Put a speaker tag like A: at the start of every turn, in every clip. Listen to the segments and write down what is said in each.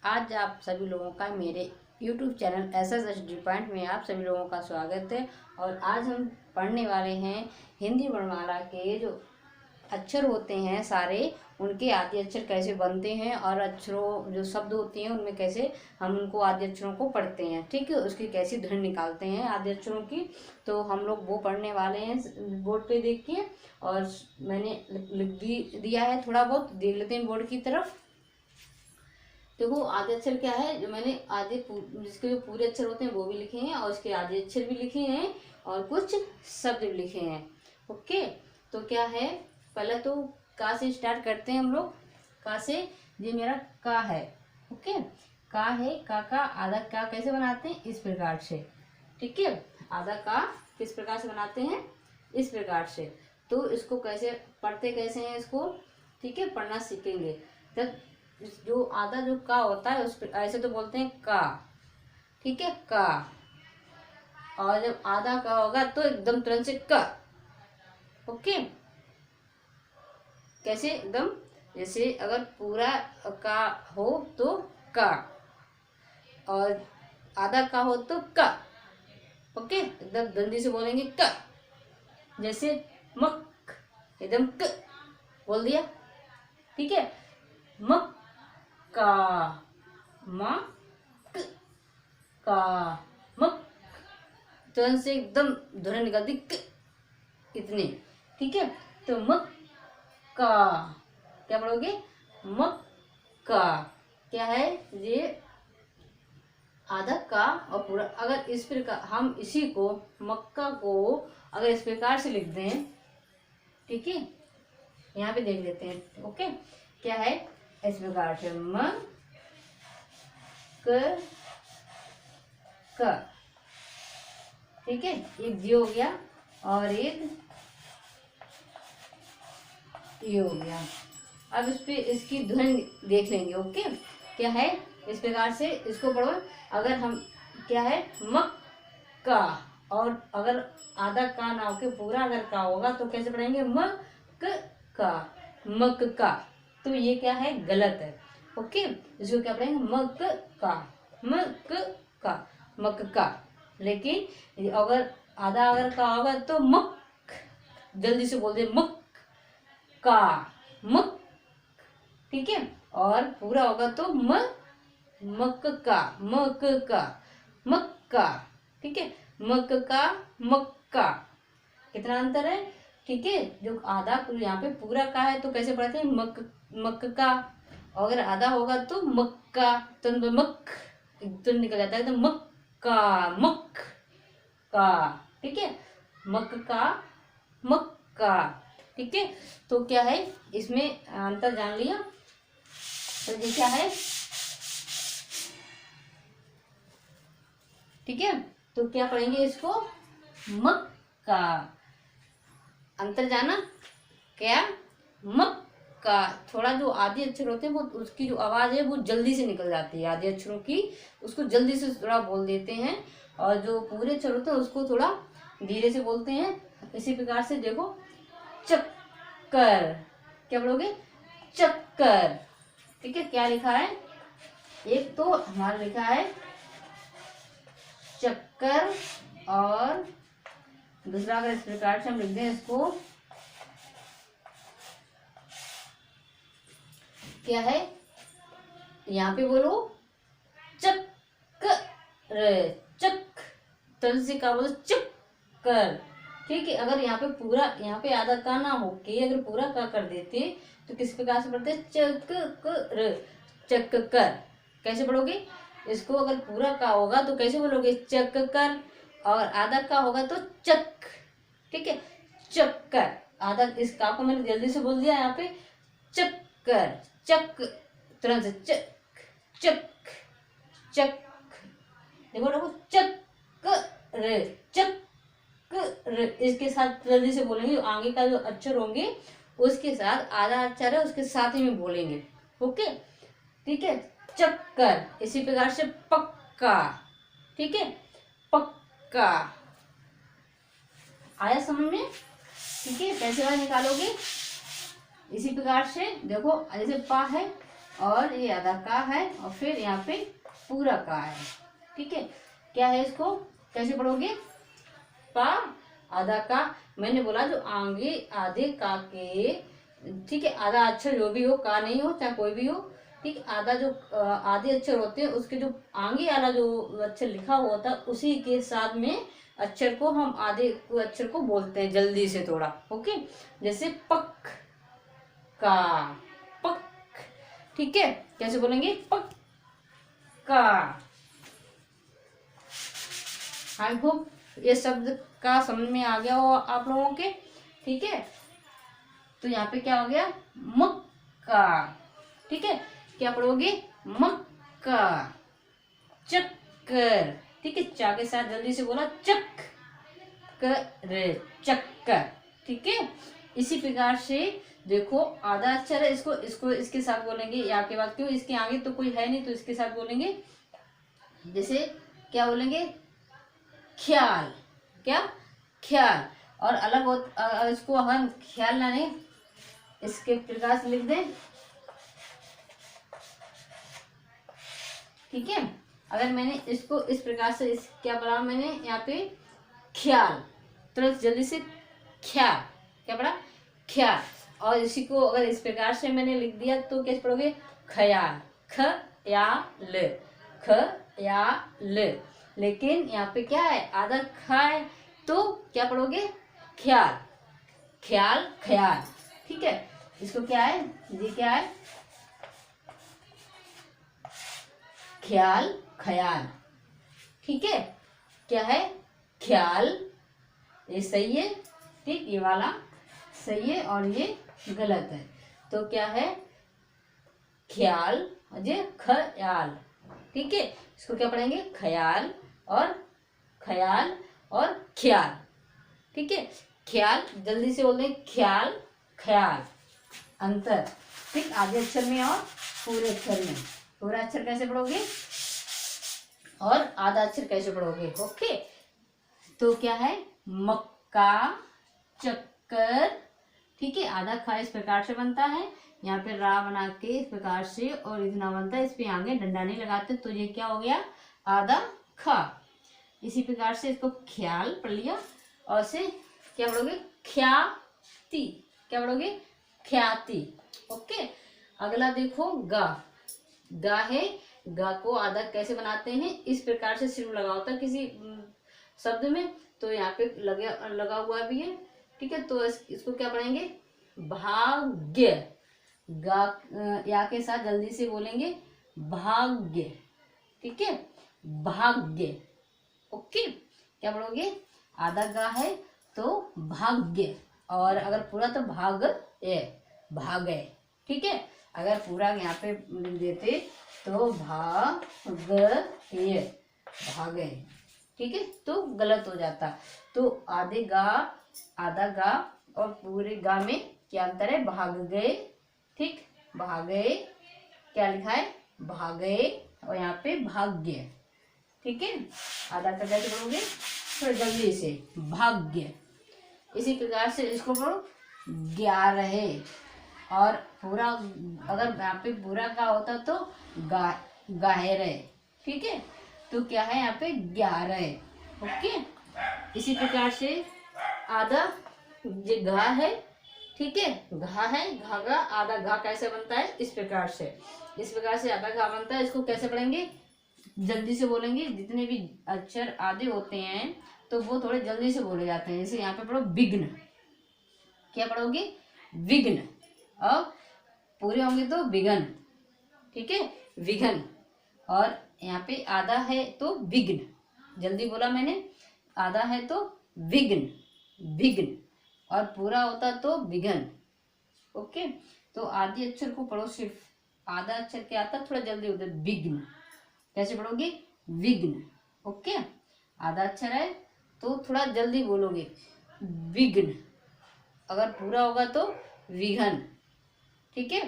A: आज आप सभी लोगों का मेरे YouTube चैनल SSHD पॉइंट में आप सभी लोगों का स्वागत है। और आज हम पढ़ने वाले हैं हिंदी वर्णमाला के जो अक्षर होते हैं सारे, उनके आदि अक्षर कैसे बनते हैं और अक्षरों जो शब्द होते हैं उनमें कैसे हम उनको आदि अक्षरों को पढ़ते हैं। ठीक है, उसकी कैसी ध्वनि निकालते हैं आदि अक्षरों की, तो हम लोग वो पढ़ने वाले हैं बोर्ड पे देख के। और मैंने लिख दिया है, थोड़ा बहुत देख लेते हैं बोर्ड की तरफ। देखो आधे अक्षर क्या है, जो मैंने आधे जिसके जो पूरे अक्षर होते हैं वो भी लिखे हैं और उसके आधे अक्षर भी लिखे हैं और कुछ शब्द भी लिखे हैं। ओके, तो क्या है, पहले तो का से स्टार्ट करते हैं हम लोग। का से, ये मेरा का है। ओके, का है, का आधा का कैसे बनाते हैं, इस प्रकार से। ठीक है, आधा का किस प्रकार से बनाते हैं, इस प्रकार से। तो इसको कैसे पढ़ते कैसे हैं इसको, ठीक है, पढ़ना सीखेंगे। जब जो आधा जो का होता है उस पर ऐसे तो बोलते हैं का, ठीक है, का। और जब आधा का होगा तो एकदम तुरंत से का। ओके, कैसे, एकदम जैसे अगर पूरा का हो तो का, और आधा का हो तो का। ओके, एकदम जल्दी से बोलेंगे का, जैसे मक, एकदम क बोल दिया। ठीक है, मक का, मक का, मक, तुरंत से एकदम ध्वनि निकलती क, इतनी। ठीक है, तो मक का क्या पढ़ोगे, मक का। क्या है ये, आधा का और पूरा। अगर इस प्रकार हम इसी को, मक्का को अगर इस प्रकार से लिख दें, ठीक है, यहाँ पे देख लेते हैं। ओके, क्या है, इस प्रकार से म क। ठीक है, एक जी हो गया और एक ये हो गया। अब इस पे इसकी ध्वनि देख लेंगे। ओके, क्या है, इस प्रकार से इसको पढ़ो। अगर हम क्या है, मक्का, और अगर आधा का ना होके पूरा अगर का होगा तो कैसे पढ़ेंगे, मक्का, मक्का। तो ये क्या है, गलत है। ओके, इसको क्या पढ़ेंगे, मक्का, मक्का, मक्का। लेकिन अगर आधा अगर का होगा तो मक, जल्दी से बोल दे मक का, मक। ठीक है, और पूरा होगा तो मक्का, मक्का, मक्का। ठीक है, मक्का, मक्का। कितना अंतर है। ठीक है, जो आधा यहाँ पे पूरा का है तो कैसे पढ़ते हैं, मक्का। अगर आधा होगा तो मक्का, तो मक तो निकल जाता है, तो मक्का, मक का। ठीक है, मक्का, मक्का। ठीक है, तो क्या है, इसमें अंतर जान लिया। तो ये क्या है, ठीक है, तो क्या पढ़ेंगे इसको, मक्का। अंतर जाना क्या, मक्का। थोड़ा जो आदि अक्षर होते हैं वो उसकी जो आवाज है वो जल्दी से निकल जाती है, आदि अक्षरों की, उसको जल्दी से थोड़ा बोल देते हैं। और जो पूरे अक्षर होते हैं उसको थोड़ा धीरे से बोलते हैं। इसी प्रकार से देखो, चक्कर, क्या बोलोगे, चक्कर। ठीक है, क्या लिखा है, एक तो हमारा लिखा है चक्कर, और दूसरा अगर इस प्रकार से हम लिख दें इसको, क्या है, यहाँ पे बोलो चक्कर, चक, तल से क्या बोलो, चक्कर। ठीक है, अगर यहाँ पे पूरा, यहाँ पे आधा का ना होके अगर पूरा का कर देते तो किस प्रकार से पढ़ते, चक्कर, चक्कर। कैसे पढ़ोगे इसको, अगर पूरा का होगा तो कैसे बोलोगे, चक्कर, और आधा का होगा तो चक। ठीक है, चक्कर। आधा इस का को मैंने जल्दी से बोल दिया, यहाँ पे चक्कर, चक, तुरंत से चक, चक, चक। देखो देखो, चक्कर, चक्कर। इसके साथ जल्दी से बोलेंगे, आगे का जो अक्षर होंगे उसके साथ, आधा अक्षर है उसके साथ ही में बोलेंगे। ओके, ठीक है, चक्कर। इसी प्रकार से पक्का। ठीक है, पक्का। आया समझ में। ठीक है, कैसे बाहर निकालोगे, इसी प्रकार से देखो, जैसे पा है और ये आधा का है और फिर यहाँ पे पूरा का है। ठीक है, क्या है इसको कैसे पढ़ोगे? पा आधा का, मैंने बोला जो आगे आधे का के, ठीक है, आधा अक्षर जो भी हो, का नहीं हो चाहे कोई भी हो, ठीक, आधा जो आधे अक्षर होते हैं उसके जो आगे वाला जो अक्षर लिखा हुआ होता है उसी के साथ में अक्षर को हम आधे अक्षर को बोलते हैं जल्दी से थोड़ा। ओके, जैसे पक का, पक, ठीक है, कैसे बोलेंगे? पक का। आई होप ये शब्द का समझ में आ गया हो आप लोगों के। ठीक है, तो यहाँ पे क्या हो गया? मक्का। ठीक है, क्या पढ़ोगे? मक्का। चक्कर, ठीक है, चा के साथ जल्दी से बोला, चक्कर, चक्कर। ठीक है, इसी प्रकार से देखो आधा अक्षर है, इसको इसको इसके साथ बोलेंगे, या के बाद क्यों, इसके आगे तो कोई है नहीं तो इसके साथ बोलेंगे। जैसे क्या बोलेंगे? ख्याल। क्या? ख्याल। और अलग हो, इसको अगर ख्याल ना नहीं, इसके प्रकार से लिख दें। ठीक है, अगर मैंने इसको इस प्रकार से क्या पढ़ा मैंने यहाँ पे? ख्याल। तुरंत जल्दी से ख्याल, क्या पढ़ा? ख्याल। और इसी को अगर इस प्रकार से मैंने लिख दिया तो कैसे पढ़ोगे? ख्याल, ख या ल, ख या ल। लेकिन यहाँ पे क्या है? आधा खा है तो क्या पढ़ोगे? ख्याल, ख्याल, ख्याल। ठीक है, इसको क्या है? ये क्या है? ख्याल, ख्याल। ठीक है, क्या है? ख्याल, ये सही है, ठीक, ये वाला सही है और ये गलत है। तो क्या है? ख्याल, ये ख्याल। ठीक है, इसको क्या पढ़ेंगे? ख्याल और ख्याल और ख्याल। ठीक है, ख्याल जल्दी से बोल दें, ख्याल, ख्याल, अंतर। ठीक, आधे अक्षर में और पूरे अक्षर में। पूरा अक्षर कैसे पढ़ोगे और आधा अक्षर कैसे पढ़ोगे? ओके, तो क्या है? मक्का, चक्कर। ठीक है, आधा खा इस प्रकार से बनता है, यहाँ पे रा बना के इस प्रकार से, और इतना बनता है, इस पे आगे डंडा नहीं लगाते, तो ये क्या हो गया? आधा खा। इसी प्रकार से इसको ख्याल पढ़ लिया, और से क्या पढ़ोगे? ख्याति। क्या पढ़ोगे? ख्याति। ओके, अगला देखो गा। गा है, गा को आधा कैसे बनाते हैं? इस प्रकार से सिर्फ लगा होता है किसी शब्द में, तो यहाँ पे लगा हुआ भी है। ठीक है, तो इसको क्या पढ़ेंगे? भाग्य। गा या के साथ जल्दी से बोलेंगे, भाग्य। ठीक है, भाग्य। ओके, क्या पढ़ोगे? आधा गा है तो भाग्य, और अगर पूरा तो भाग ए, भागे। ठीक है, अगर पूरा यहाँ पे देते तो भागे, भागे। ठीक है, तो गलत हो जाता। तो आधे गा, आधा गा और पूरे गा में क्या अंतर है? भाग गए। ठीक, भागे, क्या लिखा है? भागे, और यहाँ पे भाग्य। ठीक है, आधा का कैसे पढ़ोगे? थोड़ा जल्दी से, भाग्य। इसी प्रकार से इसको पढ़ो, 11। और पूरा अगर यहाँ पे पूरा का होता तो गाहरे। ठीक है, तो क्या है यहाँ पे? 11। ओके, इसी प्रकार से आधा ये घा है। ठीक है, घा है, घाघा, आधा घा कैसे बनता है? इस प्रकार से आधा घा बनता है। इसको कैसे पढ़ेंगे? जल्दी से बोलेंगे। जितने भी अक्षर आधे होते हैं तो वो थोड़े जल्दी से बोले जाते हैं। जैसे यहाँ पे पढ़ो विघ्न। क्या पढ़ोगे? विघ्न। और पूरे होंगे तो विघ्न। ठीक है, विघ्न। और यहाँ पे आधा है तो विघ्न, जल्दी बोला मैंने, आधा है तो विघ्न, विघ्न, और पूरा होता तो विघ्न। ओके, तो आधे अक्षर को पढ़ो, सिर्फ आधा अक्षर क्या आता थोड़ा जल्दी होता है, विघ्न। कैसे पढ़ोगे? विघ्न। ओके, आधा अक्षर है तो थोड़ा जल्दी बोलोगे, विघ्न। अगर पूरा होगा तो विघ्न। ठीक है,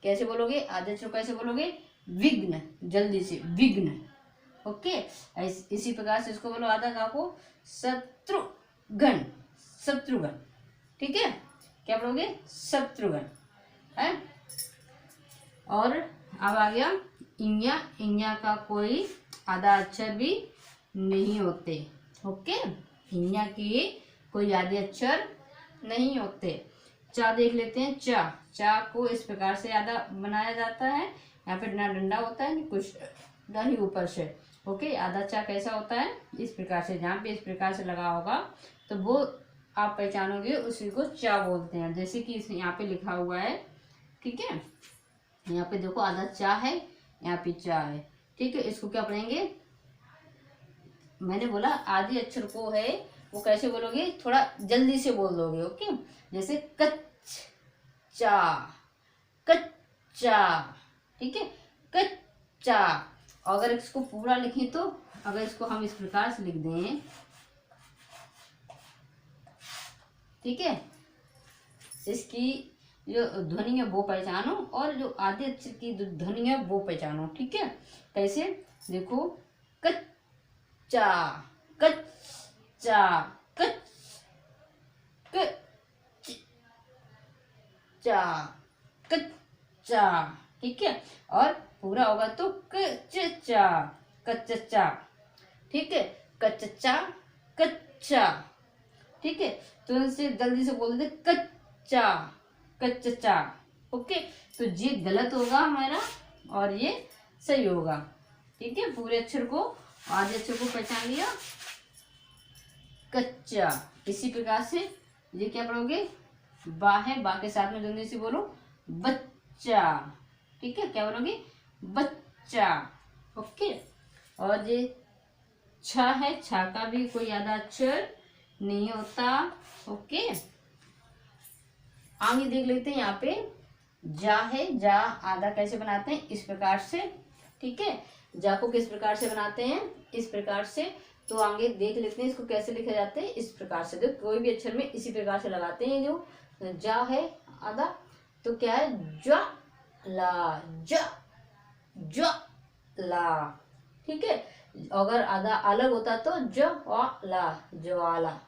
A: कैसे बोलोगे? आधे अक्षर कैसे बोलोगे? विघ्न, जल्दी से, विघ्न। ओके, इसी प्रकार से इसको बोलो आधा का को, शत्रुघ्न, शत्रुघ्न। ठीक है, क्या बोलोगे? शत्रुघ्न है। और अब आ गया इया। इया का कोई आधा अक्षर भी नहीं होते। ओके, इया के कोई आधे अक्षर नहीं होते। चा देख लेते हैं। चा, चा को इस प्रकार से आधा बनाया जाता है। यहाँ पे ना डंडा होता है, कुछ ना ही ऊपर से। ओके, आधा चा कैसा होता है, इस प्रकार से। जहाँ पे इस प्रकार से लगा होगा तो वो आप पहचानोगे, उसी को चा बोलते हैं। जैसे कि यहाँ पे लिखा हुआ है, ठीक है। यहाँ पे देखो आधा चा है, यहाँ पे चा है, ठीक है। इसको क्या पढ़ेंगे, मैंने बोला आधे अक्षर को है वो कैसे बोलोगे, थोड़ा जल्दी से बोल दोगे। ओके, जैसे कच्चा, कच्चा, ठीक है, कच्चा। अगर इसको पूरा लिखें तो, अगर इसको हम इस प्रकार से लिख दें, ठीक है, इसकी जो ध्वनि है वो पहचानो और जो आधे अक्षर की ध्वनि है वो पहचानो, ठीक है। कैसे, देखो कच्चा, कच्चा, कच्चा, कच्चा, ठीक है। और पूरा होगा तो कच्चा, कच्चा, ठीक है, कच्चा, कच्चा, ठीक है। तो इनसे जल्दी से बोल देते कच्चा, कच्चा। ओके, तो ये गलत होगा हमारा और ये सही होगा, ठीक है। पूरे अक्षर को, आधे अक्षर को पहचान लिया, कच्चा। इसी प्रकार से ये क्या पढ़ोगे, बा है, बा के साथ में जल्दी से बोलो बच्चा, ठीक है। क्या बोलोगे, बच्चा। ओके, और ये छा है, छा का भी कोई आधा अक्षर नहीं होता। ओके, आगे देख लेते हैं। यहाँ पे जा है, जा आधा कैसे बनाते हैं, इस प्रकार से, ठीक है। जा को किस प्रकार से बनाते हैं, इस प्रकार से। तो आगे देख लेते हैं इसको कैसे लिखे जाते हैं, इस प्रकार से। तो कोई भी अक्षर में इसी प्रकार से लगाते हैं। जो जा है आधा, तो क्या है, ज्वा ला, जा, ज्वा ला, ठीक है। अगर आधा अलग होता तो ज्वाला, ज्वाला,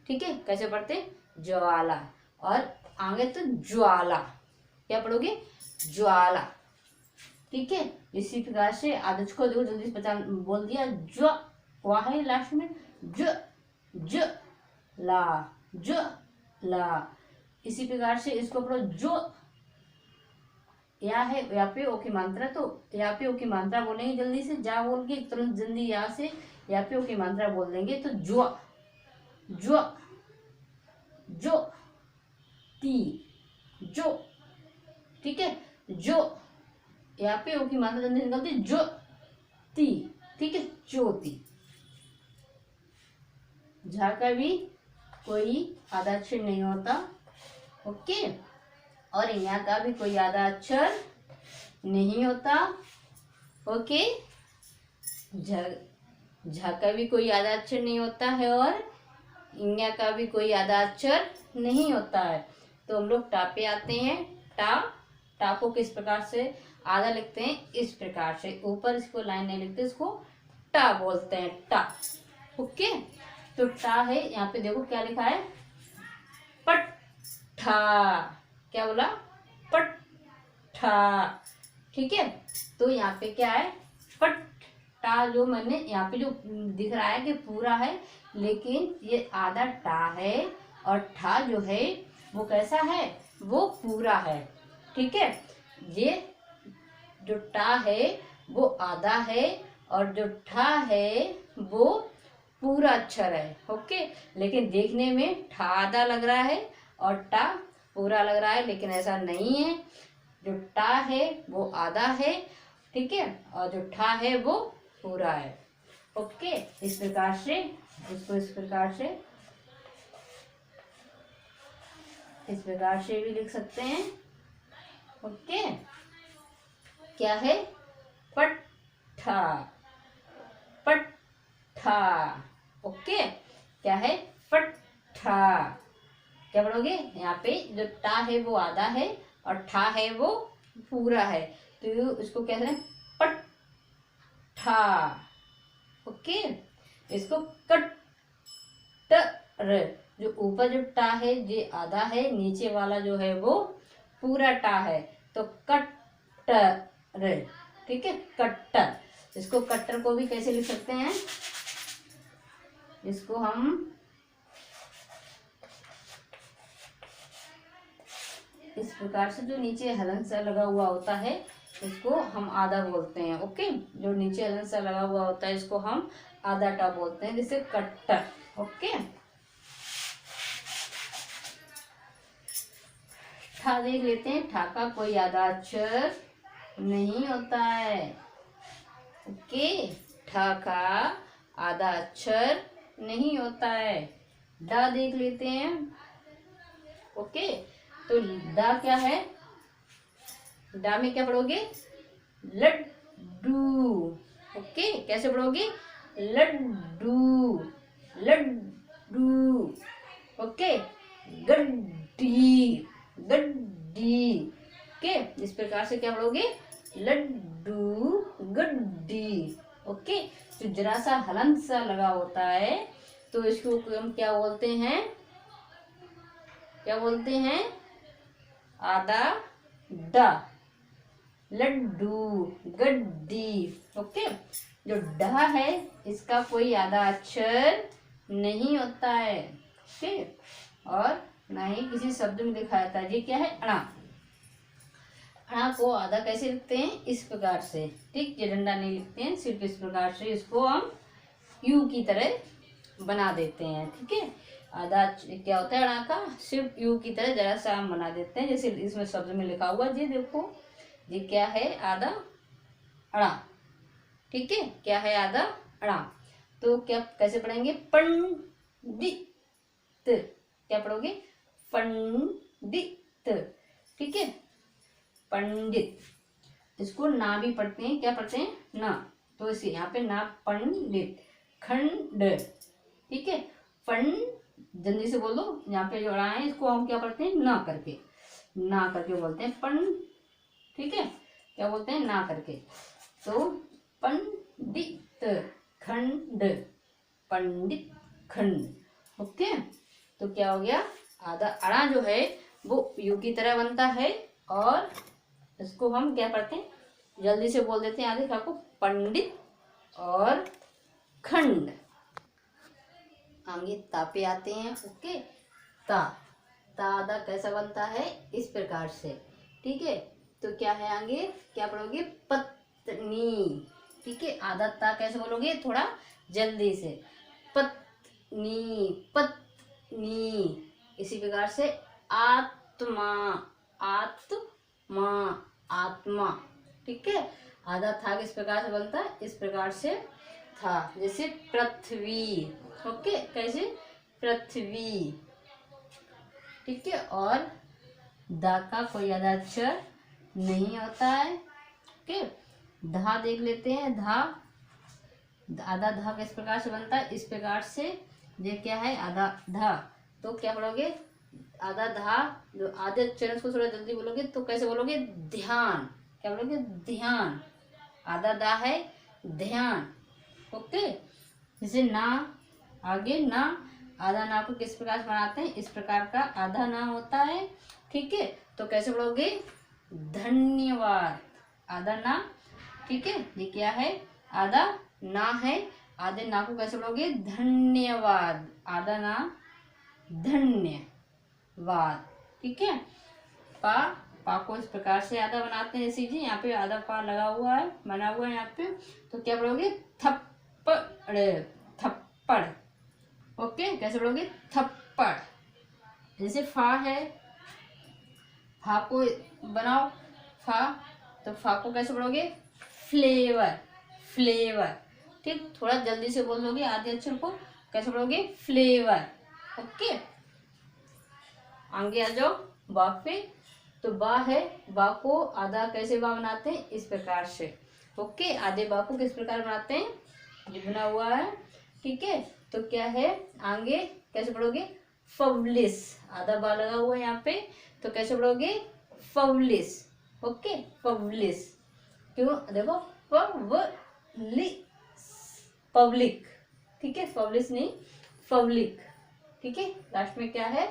A: ठीक है। कैसे पढ़ते, ज्वाला। और आगे तो ज्वाला, क्या पढ़ोगे, ज्वाला, ठीक है। इसी प्रकार से आदर्श को देखो जल्दी से पहचान बोल दिया, ज्वा, वह है लास्ट में, ज ला, ज ला। इसी प्रकार से इसको पढ़ो, जो या है, या पे ओ की मात्रा, तो या पे ओ की मात्रा बोलेंगे जल्दी से, जा बोल के तुरंत जल्दी या से या पे ओ की मात्रा बोल देंगे तो ज्वा, ज्वा, जो, ती, जो, ठीक है। जो, यहाँ पे ओ की मात्रा जल्दी निकलती, जो ती, ठीक है, ज्योति। झा का भी कोई आधा अक्षर नहीं होता। ओके, और यहाँ का भी कोई आधा अक्षर नहीं होता। ओके, झा का भी कोई आधा अक्षर नहीं होता है और इन्या का भी कोई आधा अक्षर नहीं होता है। तो हम लोग टा पे आते हैं। टा, टा को किस प्रकार से आधा लिखते हैं, इस प्रकार से। ऊपर इसको लाइन नहीं लिखते, इसको टा बोलते हैं, टा। ओके, तो टा है, यहाँ पे देखो क्या लिखा है, पट्ठा। क्या बोला, पट्ठा, ठीक है। तो यहाँ पे क्या है, पट्ठा। जो मैंने यहाँ पे जो दिख रहा है कि पूरा है, लेकिन ये आधा टा है और ठा जो है वो कैसा है, वो पूरा है, ठीक है। ये जो टा है वो आधा है और जो ठा है वो पूरा अक्षर है। ओके, लेकिन देखने में ठा आधा लग रहा है और टा पूरा लग रहा है, लेकिन ऐसा नहीं है। जो टा है वो आधा है, ठीक है, और जो ठा है वो पूरा है। ओके, इस प्रकार से इसको इस प्रकार से भी लिख सकते हैं। ओके, क्या है, पट्ठा, पट्ठा। ओके, क्या है, पट्ठा। क्या पढ़ोगे, यहाँ पे जो टा है वो आधा है और ठा है वो पूरा है, तो इसको कहते हैं पट्ठा। ओके, इसको कट्टर। जो ऊपर जो टा है ये आधा है, नीचे वाला जो है वो पूरा टा है, तो कट्टर, ठीक है, कट्टर। इसको कट्टर को भी कैसे लिख सकते हैं, इसको हम इस प्रकार से, जो नीचे हलन सा लगा हुआ होता है इसको हम आधा बोलते हैं। ओके, जो नीचे हलन सा लगा हुआ होता है इसको हम आधा टा बोलते हैं, जैसे कट्टर। ओके, ठा देख लेते हैं। ठा का कोई आधा अक्षर नहीं होता है। ओके, ठा का आधा अक्षर नहीं होता है। डा देख लेते हैं। ओके, तो डा क्या है, डा में क्या पढ़ोगे, लड्डू। ओके, कैसे पढ़ोगे, लड्डू लड्डू। ओके, गड्डी गड्डी। ओके, इस प्रकार से क्या पढ़ोगे, लड्डू गड्डी। ओके, तो जरा सा हलंत सा लगा होता है तो इसको हम क्या बोलते हैं, क्या बोलते हैं, आधा डा, लड्डू गड्डी। ओके, जो डा है इसका कोई आधा अक्षर नहीं होता है। ओके, और ना ही किसी शब्द में लिखा जाता है। ये क्या है, अणा। अणा को आधा कैसे लिखते हैं, इस प्रकार से। ठीक, ये डंडा नहीं लिखते हैं, सिर्फ इस प्रकार से इसको हम यू की तरह बना देते हैं। ठीक है, आधा क्या होता है अणा का, सिर्फ यू की तरह जरा सा हम बना देते हैं, जैसे इसमें शब्द में लिखा हुआ। ये देखो, ये क्या है, आधा अणा। ठीक है, क्या है, आधा अणा। तो क्या कैसे पढ़ेंगे, पंडित। क्या पढ़ोगे, पंडित। ठीक है, पंडित। इसको ना भी पढ़ते हैं, क्या पढ़ते हैं, ना। तो इसे यहाँ पे ना, पंडित। खंड। ठीक है, फंड, जल्दी से बोल दो। यहाँ पे जो अड़ा है इसको हम क्या पढ़ते हैं, ना करके, ना करके बोलते हैं, पंड। ठीक है, क्या बोलते हैं, ना करके। तो पंडित खंड, पंडित खंड। ओके, तो क्या हो गया, आधा अड़ा जो है वो यू की तरह बनता है, और इसको हम क्या पढ़ते हैं, जल्दी से बोल देते हैं आधे का को, पंडित और खंड। आगे ता पे आते हैं। ओके, ता, ता आधा कैसा बनता है, इस प्रकार से। ठीक है, तो क्या है, आगे क्या पढ़ोगे, पत्नी। ठीक है, आधा ता कैसे बोलोगे, थोड़ा जल्दी से, पत्नी पत्नी। इसी प्रकार से आत्मा, आत्मा आत्मा। ठीक है, आधा था किस प्रकार से बनता है, इस प्रकार से था, जैसे पृथ्वी। ओके, कैसे, पृथ्वी। ठीक है, और दा का कोई आधा अक्षर नहीं होता है। ओके, धा देख लेते हैं। धा, आधा धा किस प्रकार से बनता है, इस प्रकार से। ये क्या है, आधा धा। तो क्या पढ़ोगे, आधा धा, जो आधे अक्षर को थोड़ा जल्दी बोलोगे तो कैसे बोलोगे, ध्यान। क्या बोलोगे, ध्यान। आधा दा है, ध्यान। ओके, जैसे ना, आगे ना, आधा ना को किस प्रकार से बनाते हैं, इस प्रकार का आधा ना होता है। ठीक है, तो कैसे पढ़ोगे, धन्यवाद। आधा ना। ठीक है, ये क्या है, आधा ना है, आधे ना को कैसे पढ़ोगे, धन्यवाद। आधा ना, धन्यवाद। ठीक है, पा, पा को इस प्रकार से आधा बनाते हैं, जैसे जी यहाँ पे आधा पा लगा हुआ है, बना हुआ है यहाँ पे। तो क्या पढ़ोगे, थप्पड़, थप्पड़। ओके, कैसे पढ़ोगे, थप्पड़। जैसे फा है, फा को बनाओ, फा, तो फा को कैसे पढ़ोगे, फ्लेवर, फ्लेवर। ठीक, थोड़ा जल्दी से बोल दोगे आधे अक्षर को, कैसे पढ़ोगे, फ्लेवर। ओके, आगे आ जाओ बा पे। तो बा है, बा को आधा कैसे बा बनाते हैं, इस प्रकार से। ओके, आधे बा को किस प्रकार बनाते हैं, ये बना हुआ है। ठीक है, तो क्या है, आगे कैसे पढ़ोगे, पब्लिश। आधा बा लगा हुआ है यहाँ पे, तो कैसे पढ़ोगे, पब्लिश। Okay, publish. क्यों, देखो, पब्लिक। ठीक है, पब्लिश नहीं, पब्लिक। ठीक है, लास्ट में क्या है,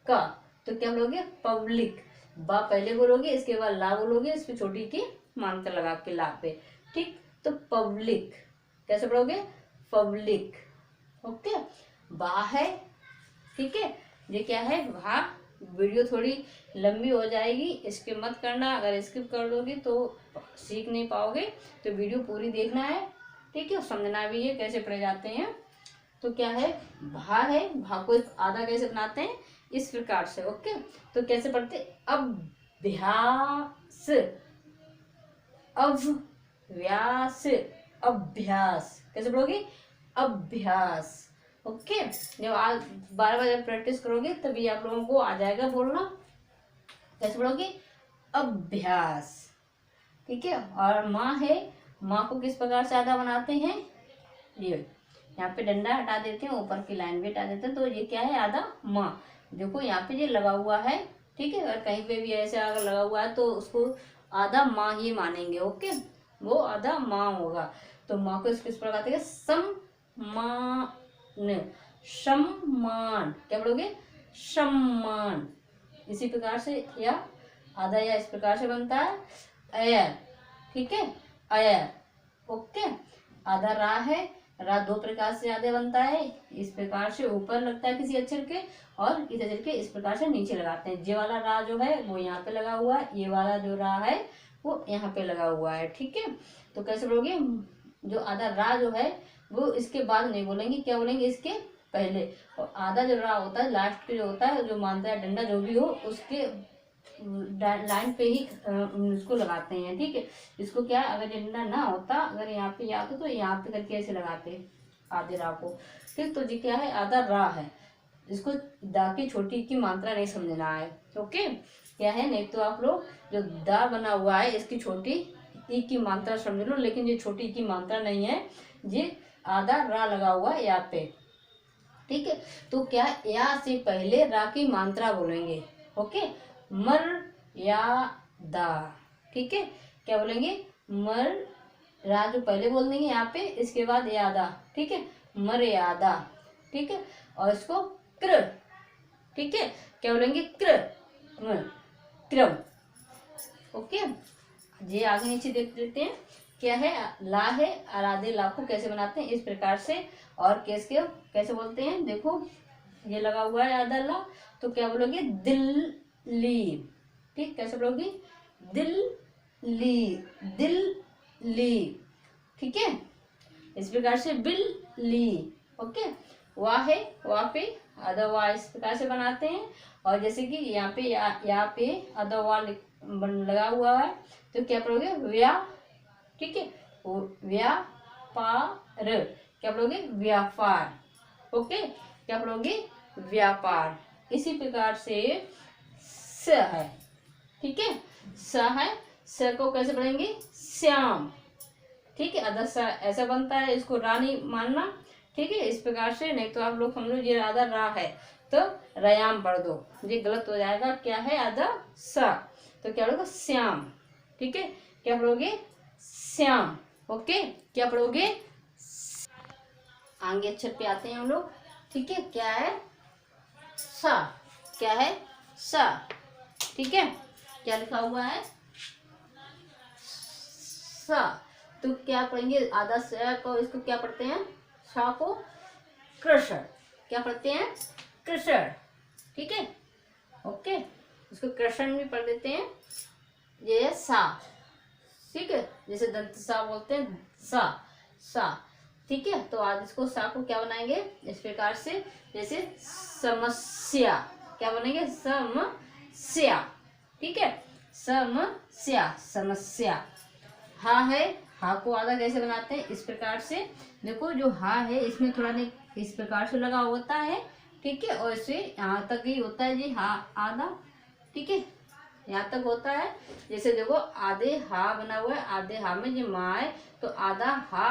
A: का। तो क्या बोलोगे, पब्लिक। बा पहले बोलोगे, इसके बाद ला बोलोगे, इसकी छोटी की मात्रा लगा के ला पे, ठीक। तो पब्लिक कैसे पढ़ोगे, पब्लिक, ओके। बा है, ठीक है, ये क्या है, वहा। वीडियो थोड़ी लंबी हो जाएगी, स्किप मत करना, अगर स्किप कर दोगे तो सीख नहीं पाओगे, तो वीडियो पूरी देखना है, ठीक है। समझना भी है कैसे पढ़े जाते हैं। तो क्या है, भा है, भा को आधा कैसे बनाते हैं, इस प्रकार से, ओके। तो कैसे पढ़ते, अभ्यास, अभ्यास, अभ्यास, कैसे पढ़ोगे, अभ्यास, ओके। जब आज बार बार जब प्रैक्टिस करोगे तभी आप लोगों को आ जाएगा बोलना। कैसे पढ़ोगे, अभ्यास, ठीक है। और माँ है, माँ को किस प्रकार से आधा बनाते हैं, ये यहाँ पे डंडा हटा देते हैं, ऊपर की लाइन भी हटा देते हैं, तो ये क्या है, आधा माँ। देखो यहाँ पे ये लगा हुआ है, ठीक है। अगर कहीं पे भी ऐसे अगर लगा हुआ है तो उसको आधा माँ ही मानेंगे, ओके, वो आधा माँ होगा। तो माँ को किस प्रकार से, सम्मान, सम्मान, क्या बोलोगे, सम्मान, इसी प्रकार से, या आधा या इस प्रकार से बनता है, अयर, ठीक है, अयर, ओके। आधा रा है, रा दो प्रकार से आधे बनता है, इस प्रकार से ऊपर लगता है किसी अक्षर के, और किसी अक्षर के इस प्रकार से नीचे लगाते हैं। ये वाला रा जो है वो यहाँ पे लगा हुआ है, ये वाला जो रा है वो यहाँ पे लगा हुआ है, ठीक है। तो कैसे बोलोगे, जो आधा रा जो है वो इसके बाद नहीं बोलेंगे, क्या बोलेंगे, इसके पहले। और आधा जो रा होता है लास्ट के जो होता है, जो मानता है डंडा जो भी हो, उसके लाइन पे ही इसको लगाते हैं, ठीक है। इसको क्या, अगर डंडा ना होता, अगर यहाँ पे आता तो यहाँ पे करके ऐसे लगाते आधे रा को, ठीक। तो जी क्या है, आधा रा है, इसको दा की छोटी की मात्रा नहीं समझना है, ओके। क्या है, नहीं तो आप लोग जो दा बना हुआ है इसकी छोटी ई की मात्रा समझ लो, लेकिन ये छोटी की मात्रा नहीं है, ये आधा रा लगा हुआ है यहाँ पे, ठीक है। तो क्या, या से पहले रा की मात्रा बोलेंगे, ओके। मर्यादा, ठीक है, क्या बोलेंगे, मर, रा जो पहले बोल देंगे यहाँ पे, इसके बाद यादा, ठीक है, मर्यादा, ठीक है। और इसको क्र, ठीक है, क्या बोलेंगे, क्रम, ओके। ये आगे नीचे देख लेते हैं, क्या है, ला है, और आधे ला को कैसे बनाते हैं, इस प्रकार से। और कैसे बोलते हैं, देखो ये लगा हुआ है आधा ला, तो क्या बोलोगे, दिल्ली, ठीक, कैसे बोलोगे, दिल्ली, दिल्ली, ठीक है, इस प्रकार से बिल्ली, ओके। वाह है, वाह पे आधा वाह इस प्रकार से बनाते हैं। और जैसे कि यहाँ पे यहाँ पे आधा वाह लगा हुआ है, तो क्या पढ़ोगे, व्या, ठीक है, व्यापार, क्या पढ़ोगे, व्यापार, ओके, क्या पढ़ोगे, व्यापार। इसी प्रकार से स है, ठीक है, स है, स को कैसे पढ़ेंगे, श्याम, ठीक है। आधा स ऐसा बनता है, इसको रा नहीं मानना, ठीक है, इस प्रकार से। नहीं तो आप लोग समझो ये आधा रा है तो रयाम पढ़ दो, ये गलत हो जाएगा। क्या है, आधा स, तो क्या पढ़ोगे, श्याम, ठीक है, क्या पढ़ोगे, श्याम, ओके। क्या पढ़ोगे, आगे अक्षर पे आते हैं हम लोग, ठीक है। क्या है, सा, क्या है, सा, ठीक है, क्या लिखा हुआ है, सा। तो क्या पढ़ेंगे, आधा स को, इसको क्या पढ़ते हैं, सा को कृष्ण, क्या पढ़ते हैं, कृष्ण, ठीक है, ओके। इसको कृष्ण भी पढ़ देते हैं, ये है सा, ठीक है, जैसे दंत सा बोलते हैं, सा, ठीक है। तो आज इसको सा को क्या बनाएंगे, इस प्रकार से, जैसे समस्या, क्या बनेंगे, समस्या, ठीक है, समस्या, समस्या। हा है, हा को आधा कैसे बनाते हैं, इस प्रकार से। देखो जो हा है इसमें थोड़ा नहीं इस प्रकार से लगा होता है, ठीक है, और इसे यहाँ तक ही होता है जी, हा आधा, ठीक है, यहाँ तक होता है। जैसे देखो आधे हा बना हुआ है, आधे हा में ये माँ है, तो आधा हा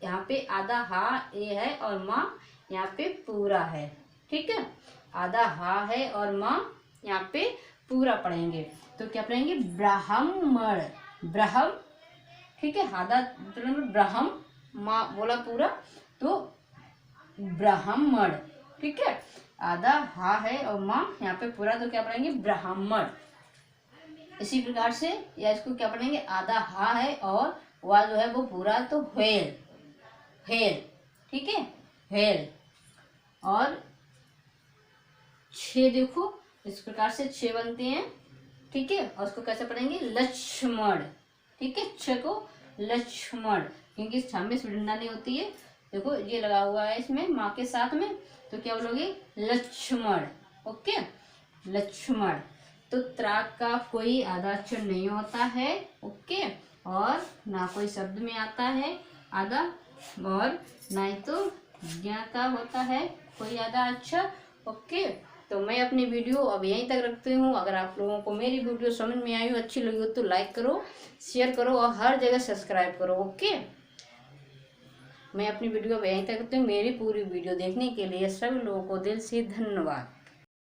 A: यहाँ पे, आधा हा ये है, और माँ यहाँ पे पूरा है, ठीक है, आधा हा है और माँ यहाँ पे पूरा पढ़ेंगे। तो क्या पढ़ेंगे, ब्राह्मण, ब्रह्म, ठीक है, आधा ब्रह्म, माँ बोला पूरा, तो ब्राह्मण, ठीक है, आधा हा है और माँ यहाँ पे पूरा, तो क्या पढ़ेंगे, ब्राह्मण। इसी प्रकार से या इसको क्या पढ़ेंगे, आधा हा है और वह जो है वो पूरा, तो व्हेल, व्हेल, ठीक है, व्हेल। और छह देखो इस प्रकार से छह बनते हैं, ठीक है। और उसको कैसे पढ़ेंगे, लक्ष्मण, ठीक है, छ को लक्ष्मण, क्योंकि इस छह में स्विडंडा नहीं होती है। देखो ये लगा हुआ है इसमें माँ के साथ में, तो क्या बोलोगे, लक्ष्मण, ओके, लक्ष्मण। तो त्राक का कोई आधा अक्षर नहीं होता है, ओके, और ना कोई शब्द में आता है आधा, और ना ही तो ज्ञ का होता है कोई आधा अक्षर, ओके। तो मैं अपनी वीडियो अब यहीं तक रखती हूँ। अगर आप लोगों को मेरी वीडियो समझ में आई हो, अच्छी लगी हो, तो लाइक करो, शेयर करो और हर जगह सब्सक्राइब करो, ओके। मैं अपनी वीडियो अब यहीं तक रखती हूँ। मेरी पूरी वीडियो देखने के लिए सभी लोगों को दिल से धन्यवाद।